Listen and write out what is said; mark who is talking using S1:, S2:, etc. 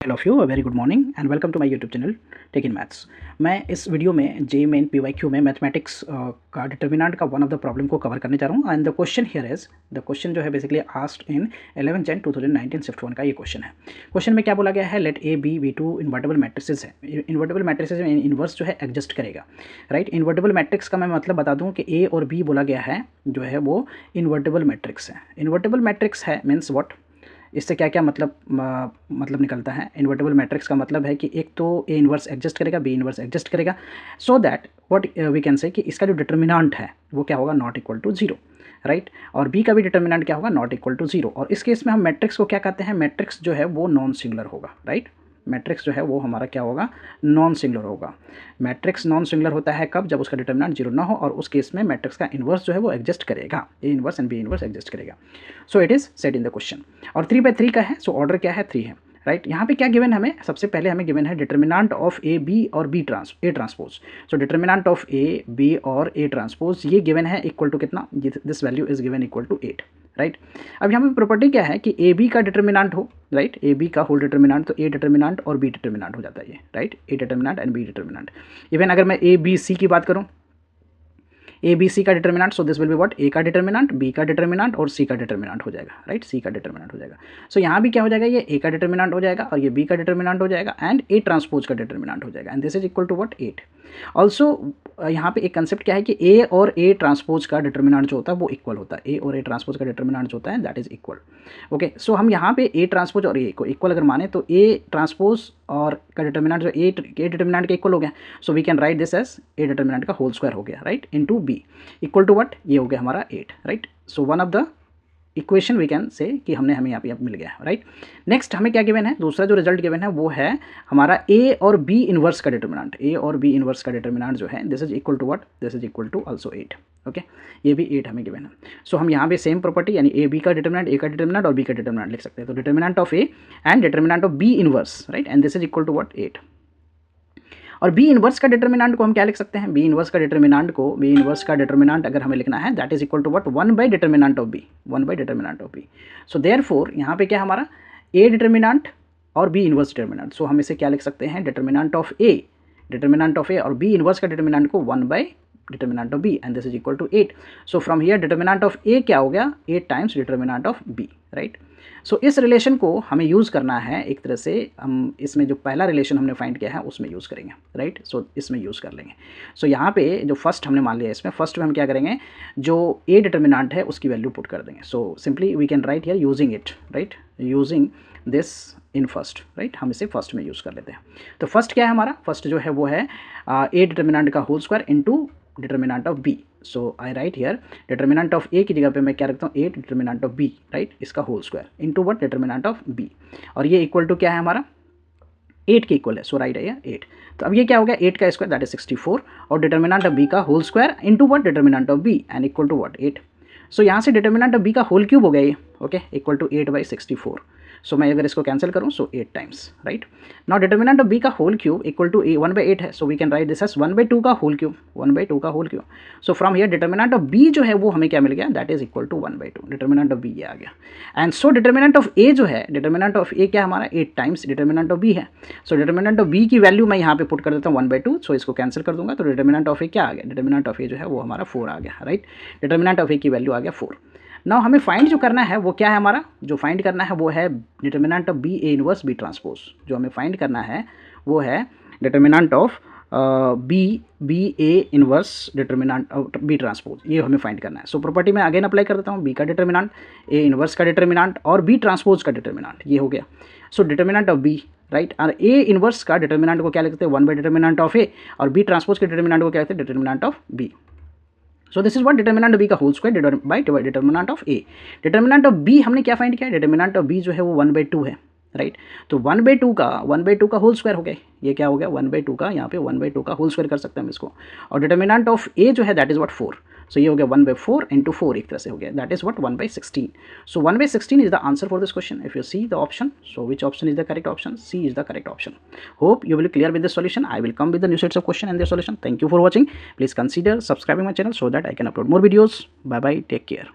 S1: All of you, very good morning and welcome to my YouTube channel tech in maths. मैं इस video में JEE main PYQ में mathematics का determinant का one of the problem को cover करने जा रहा हूँ। And the question here is, the question जो है basically asked in 11 Jan 2019 shift 1 का ये क्वेश्चन है। क्वेश्चन में क्या बोला गया है, let A B be two invertible matrices है। इन्वर्टेबल मैट्रिसेस में इन्वर्स जो है एडजस्ट करेगा, राइट। इन्वर्टेबल मैट्रिक्स का मैं मतलब बता दूँ कि ए और बी बोला गया है जो है वो इन्वर्टेबल मैट्रिक्स है। इन्वर्टेबल मैट्रिक्स है मीन्स व्हाट, इससे क्या क्या मतलब निकलता है। इन्वर्टेबल मैट्रिक्स का मतलब है कि एक तो ए इन्वर्स एडजस्ट करेगा, बी इन्वर्स एडजस्ट करेगा, so that what we can say कि इसका जो डिटर्मिनेंट है वो क्या होगा, not equal to zero, right. और बी का भी डिटर्मिनेंट क्या होगा, नॉट इक्वल टू जीरो। और इस केस में हम मैट्रिक्स को क्या कहते हैं, मैट्रिक्स जो है वो नॉन सिंगुलर होगा, राइट। मैट्रिक्स जो है वो हमारा क्या होगा, नॉन सिंगुलर होगा। मैट्रिक्स नॉन सिंगुलर होता है कब, जब उसका डिटर्मिनेंट जीरो ना हो, और उस केस में मैट्रिक्स का इन्वर्स जो है वो एडजस्ट करेगा, A inverse and B inverse adjust करेगा। So it is set in the question. और 3/3 का है, सो ऑर्डर क्या है, 3 है, राइट। यहाँ पे क्या गिवन हमें, सबसे पहले हमें गिवन है डिटर्मिनेंट ऑफ ए बी और A transpose. So determinant of A B और ए ट्रांसपोज ये गिवन है इक्वल टू कितना, this value is given equal to 8, right. अब यहाँ पे प्रॉपर्टी क्या है कि ए बी का डिटर्मिनेंट हो, राइट, ए बी का होल डिटर्मिनेंट, तो ए डिटर्मिनेंट और बी डिटर्मिनेंट हो जाता है ये, right, A determinant and B determinant. Even अगर मैं ए बी सी की बात करूँ, ए बी सी का determinant, so this will be what, A का डिटर्मिनेंट, बी का डिटर्मिनेंट और सी का डिटर्मिनेंट हो जाएगा, राइट, सी का डिटर्मिनेंट हो जाएगा। सो यहाँ भी क्या हो जाएगा, ये ए का डिटर्मिनेंट हो जाएगा और ये बी का डिटर्मिनेंट हो जाएगा एंड ए ट्रांसपोज का डिटर्मिनेंट हो जाएगा, and this is equal to what, 8। Also यहाँ पे एक कंसेप्ट क्या है कि ए और ए ट्रांसपोज का डिटर्मिनेंट जो होता है वो इक्वल होता है, ए और ए ट्रांसपोज का डिटर्मिनेंट जो होता है दैट इज इक्वल। ओके, सो हम यहाँ पे ए ट्रांसपोज और ए को इक्वल अगर माने तो ए ट्रांसपोज और का डिटर्मिनेंट जो ए डिटर्मिनेंट के इक्वल हो गया, so we can write this as A determinant का होल स्क्वायर हो गया, right, into B equal to what, ये हो गया हमारा 8, right. So one of the equation we can say कि हमें यहाँ पे मिल गया, राइट। नेक्स्ट हमें क्या गिवन है, दूसरा जो रिजल्ट गिवन है वो है हमारा ए और बी इन्वर्स का डिटर्मिनेंट। ए और बी इन्वर्स का डिटर्मिनेंट जो है this is equal to what, this is equal to also 8, okay, ये भी 8 हमें गिवन है। सो हम यहाँ पे सेम प्रॉपर्टी यानी ए बी का डिटर्मिनेंट, ए का डिटर्मिनेंट और बी का डिटर्मिनेंट लिख सकते हैं। तो determinant of A and determinant of B inverse, right, and this is equal to what, 8। और बी इन्वर्स का डिटर्मिनेंट को हम क्या लिख सकते हैं, बी इन्वर्स का डिटर्मिनेंट अगर हमें लिखना है that is equal to what, 1 by determinant of B, 1 by determinant of B. So therefore यहाँ पे क्या हमारा ए डिटर्मिनेंट और बी इन्वर्स डिटर्मिनेंट, सो हम इसे क्या लिख सकते हैं, डिटर्मिनेंट ऑफ ए और बी इन्वर्स का डिटर्मिनेंट को 1 by determinant of B, and this is equal to 8। So from here determinant of A क्या हो गया, 8 times determinant of B, right. So इस रिलेशन को हमें यूज़ करना है एक तरह से, हम इसमें जो पहला रिलेशन हमने फाइंड किया है उसमें यूज़ करेंगे, राइट। सो इसमें यूज़ कर लेंगे। सो यहाँ पे जो फर्स्ट हमने मान लिया, इसमें फर्स्ट में हम क्या करेंगे, जो ए डिटर्मिनेंट है उसकी वैल्यू पुट कर देंगे। So simply we can write here using it, right, using this in first, right, हम इसे फर्स्ट में यूज़ कर लेते हैं। तो फर्स्ट क्या है हमारा, फर्स्ट जो है वो है ए डिटर्मिनेंट का whole square into determinant of B. So I write here determinant of A की जगह पे मैं क्या रखता हूँ, 8 डिटर्मिनेंट ऑफ बी, राइट, इसका whole square into what, determinant of B, और ये इक्वल टू क्या है हमारा, 8 के इक्वल है। सो राइट है 8। तो अब ये क्या हो गया, 8 का स्क्वायर दैट इज 64 और डिटर्मिनेंट ऑफ बी का whole square into what, determinant of B and equal to what, 8। So यहाँ से डिटर्मिनेंट ऑफ बी का होल क्यूब हो गया ये, okay, equal to 8 by 64। So मैं अगर इसको कैंसिल करूँ, so 8 times, right. Now determinant of B का whole cube equal to 1 by 8 है, so we can write this as 1 by 2 का होल क्यूब, 1 बाई 2 का whole cube. So from here determinant of B जो है वो हमें क्या मिल गया, that is equal to 1 by 2, determinant of B ये आ गया। And so determinant of A जो है, डिटर्मिनेंट ऑफ ए क्या हमारा 8 टाइम्स डिटर्मिनेंट ऑफ बी है। सो डिटर्मिनेंट ऑफ बी की वैल्यू मैं यहाँ पे पुट कर देता हूँ 1 बाई 2, सो इसको कैंसिल कर दूंगा, तो डिटर्मिनेंट ऑफ ए क्या आ गया, डिटर्मिनेंट ऑफ ए जो है वो हमारा 4 आ गया, राइट। डिटर्मिनेंट ऑफ ए की वैल्यू आ गया 4। नाउ हमें फाइंड जो करना है वो क्या है, हमारा जो फाइंड करना है वो है determinant of B A inverse B transpose. जो हमें फाइंड करना है वो है determinant of B A inverse determinant of B transpose, ये हमें फाइंड करना है। सो प्रॉपर्टी में अगेन अप्लाई कर देता हूँ, बी का डिटर्मिनेंट, ए इनवर्स का डिटर्मिनेंट और बी ट्रांसपोज का डिटर्मिनेंट, ये हो गया। So determinant of B, right, और ए इनवर्स का डिटर्मिनेंट को क्या लिखते हैं, 1 बाई डिटर्मिनेंट ऑफ ए, और बी ट्रांसपोज के डिटर्मिनेंट को क्या लिखते हैं, determinant of B. So this is what determinant of B का whole square by determinant of A. Determinant of B हमने क्या फाइंड किया, डिटर्मिनेंट ऑफ बी जो है वो 1 बाई 2 है, राइट। तो 1 बाई 2 का होल स्क्वायर हो गया, ये क्या हो गया, 1 बाई 2 का, यहाँ पे 1 बाई 2 का होल स्क्वायर कर सकते हैं हम इसको। और डिटर्मिनेंट ऑफ ए जो है दैट इज व्हाट 4, सो ये हो गया 1 बाई 4 इंटू 4 एक तरह से हो गया, that is what 1 by 16। So 1 by 16 is the answer for this question. If you see the option, so which option is the correct option, C is the correct option. Hope you will clear with this solution. I will come with the new sets of question and their solution. Thank you for watching. Please consider subscribing my channel so that I can upload more videos. Bye bye, take care.